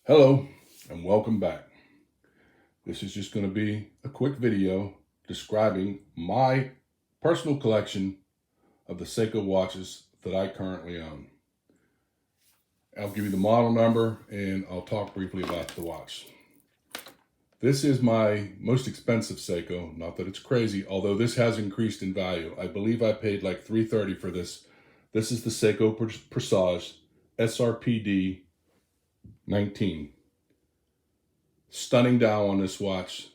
Hello and welcome back. This is just going to be a quick video describing my personal collection of the Seiko watches that I currently own. I'll give you the model number and I'll talk briefly about the watch. This is my most expensive Seiko, not that it's crazy, although this has increased in value. I believe I paid like $330 for this. This is the Seiko Presage SRPD 19. Stunning dial on this watch.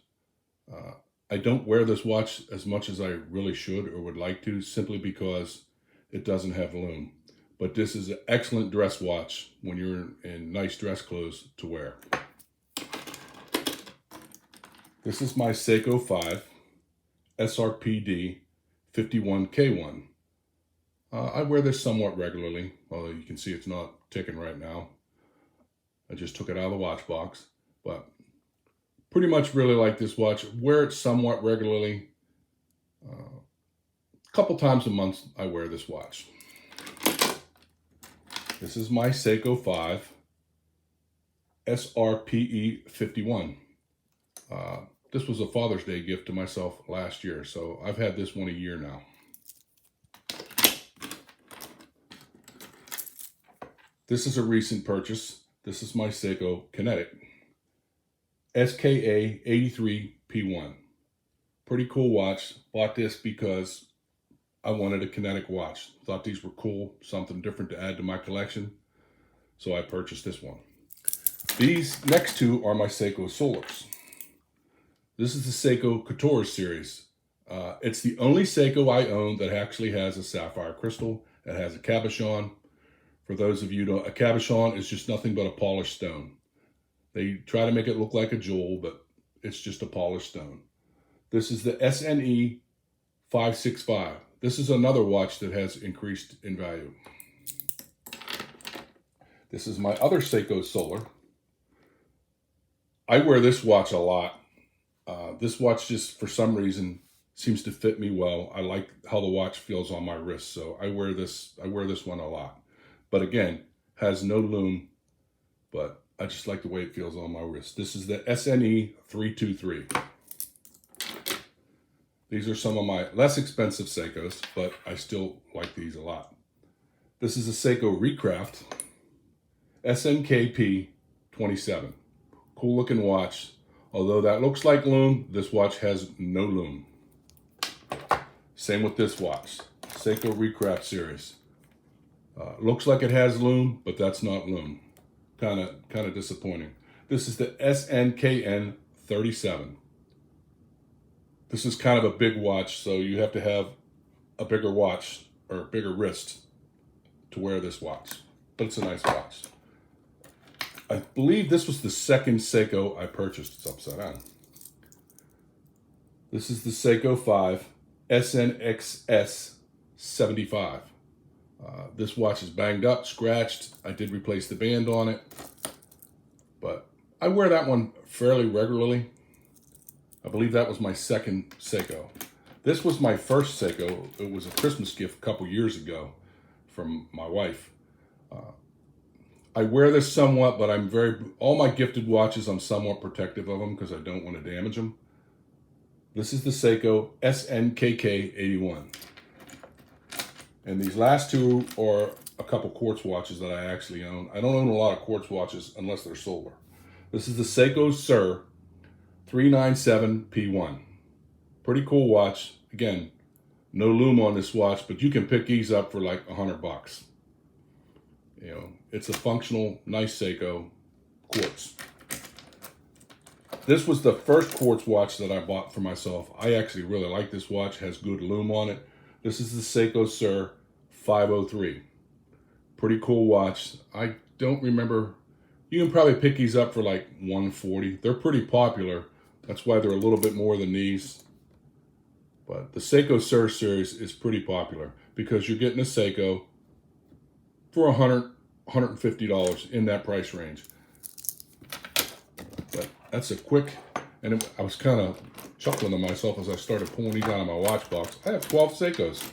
I don't wear this watch as much as I really should or would like to, simply because it doesn't have lume. But this is an excellent dress watch when you're in nice dress clothes to wear. This is my Seiko 5 SRPD 51K1. I wear this somewhat regularly, although you can see it's not ticking right now. I just took it out of the watch box, but pretty much really like this watch. Wear it somewhat regularly. A couple times a month I wear this watch. This is my Seiko 5 SRPE 51. This was a Father's Day gift to myself last year, so I've had this one a year now. This is a recent purchase. This is my Seiko Kinetic SKA 83P1. Pretty cool watch. Bought this because I wanted a kinetic watch. Thought these were cool, something different to add to my collection. So I purchased this one. These next two are my Seiko Solars. This is the Seiko Couture series. It's the only Seiko I own that actually has a sapphire crystal. It has a cabochon. For those of you who don't, a cabochon is just nothing but a polished stone. They try to make it look like a jewel, but it's just a polished stone. This is the SNE 565. This is another watch that has increased in value. This is my other Seiko Solar. I wear this watch a lot. This watch just, for some reason, seems to fit me well. I like how the watch feels on my wrist, so I wear this one a lot. But again, has no lume, but I just like the way it feels on my wrist. This is the SNE 323. These are some of my less expensive Seikos, but I still like these a lot. This is a Seiko Recraft SNKP 27. Cool looking watch. Although that looks like lume, this watch has no lume. Same with this watch, Seiko Recraft series. Looks like it has lume, but that's not lume. Kind of disappointing. This is the SNKN 37. This is kind of a big watch, so you have to have a bigger watch or a bigger wrist to wear this watch. But it's a nice watch. I believe this was the second Seiko I purchased. It's upside down. This is the Seiko 5 SNXS 75. This watch is banged up, scratched. I did replace the band on it, but I wear that one fairly regularly. I believe that was my second Seiko. This was my first Seiko. It was a Christmas gift a couple years ago from my wife. I wear this somewhat, but all my gifted watches, I'm somewhat protective of them because I don't want to damage them. This is the Seiko SNKK 81. And these last two are a couple quartz watches that I actually own. I don't own a lot of quartz watches unless they're solar. This is the Seiko Sur 397P1. Pretty cool watch. Again, no lume on this watch, but you can pick these up for like $100. You know, it's a functional, nice Seiko quartz. This was the first quartz watch that I bought for myself. I actually really like this watch. It has good lume on it. This is the Seiko Sur 503. Pretty cool watch. I don't remember. You can probably pick these up for like $140. They're pretty popular. That's why they're a little bit more than these. But the Seiko Sur series is pretty popular because you're getting a Seiko for $100, $150 in that price range. But that's a quick, and I was kind of chuckling to myself as I started pulling these out of my watch box. I have 12 Seikos.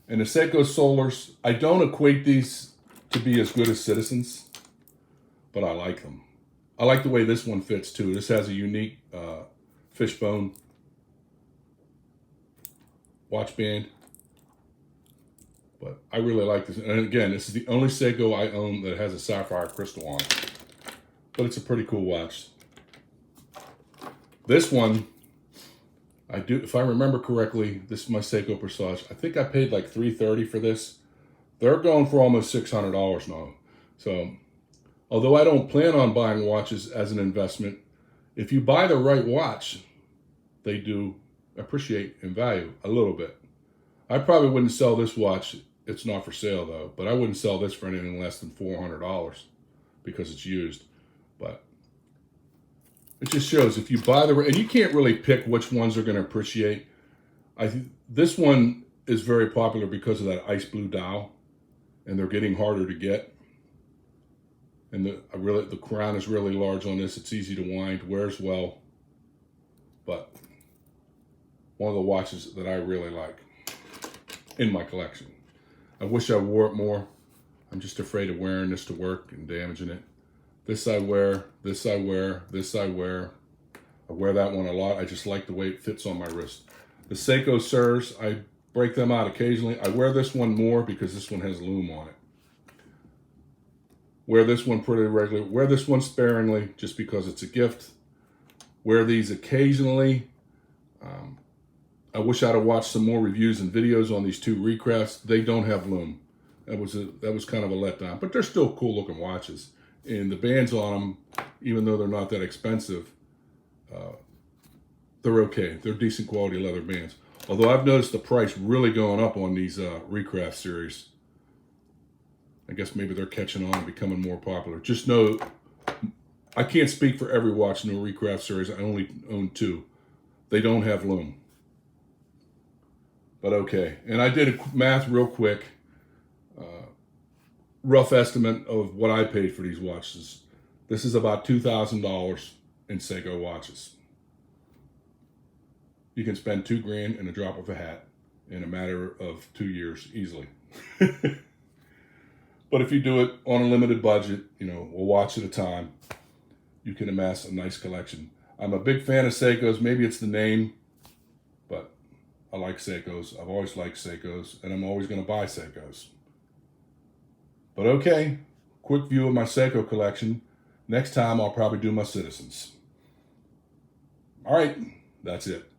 And the Seiko Solars, I don't equate these to be as good as Citizens. but I like them. I like the way this one fits too. This has a unique fishbone watch band, but I really like this. And again, this is the only Seiko I own that has a sapphire crystal on it, but it's a pretty cool watch. This one, I do, if I remember correctly, this is my Seiko Presage. I think I paid like $330 for this. They're going for almost $600 now. So, although I don't plan on buying watches as an investment, if you buy the right watch, they do appreciate in value a little bit. I probably wouldn't sell this watch. It's not for sale though, but I wouldn't sell this for anything less than $400 because it's used. But it just shows if you buy the, and you can't really pick which ones are going to appreciate. This one is very popular because of that ice blue dial, and they're getting harder to get. And the crown is really large on this. It's easy to wind, wears well. But one of the watches that I really like in my collection. I wish I wore it more. I'm just afraid of wearing this to work and damaging it. This I wear, this I wear, this I wear. I wear that one a lot. I just like the way it fits on my wrist. The Seiko Surs, I break them out occasionally. I wear this one more because this one has lume on it. Wear this one pretty regularly. Wear this one sparingly just because it's a gift. Wear these occasionally. I wish I'd have watched some more reviews and videos on these two Recrafts. They don't have lume. That was kind of a letdown, but they're still cool looking watches. And the bands on them, even though they're not that expensive, they're okay. They're decent quality leather bands. Although I've noticed the price really going up on these Recraft series. I guess maybe they're catching on and becoming more popular. Just know, I can't speak for every watch in the Recraft series. I only own two. They don't have lume. But okay. And I did a math real quick. Rough estimate of what I paid for these watches. This is about $2,000 in Seiko watches. You can spend $2 grand in a drop of a hat in a matter of 2 years easily. But if you do it on a limited budget, you know, a watch at a time, you can amass a nice collection. I'm a big fan of Seikos. Maybe it's the name, but I like Seikos. I've always liked Seikos, and I'm always going to buy Seikos. But okay, quick view of my Seiko collection. Next time, I'll probably do my Citizens. All right, that's it.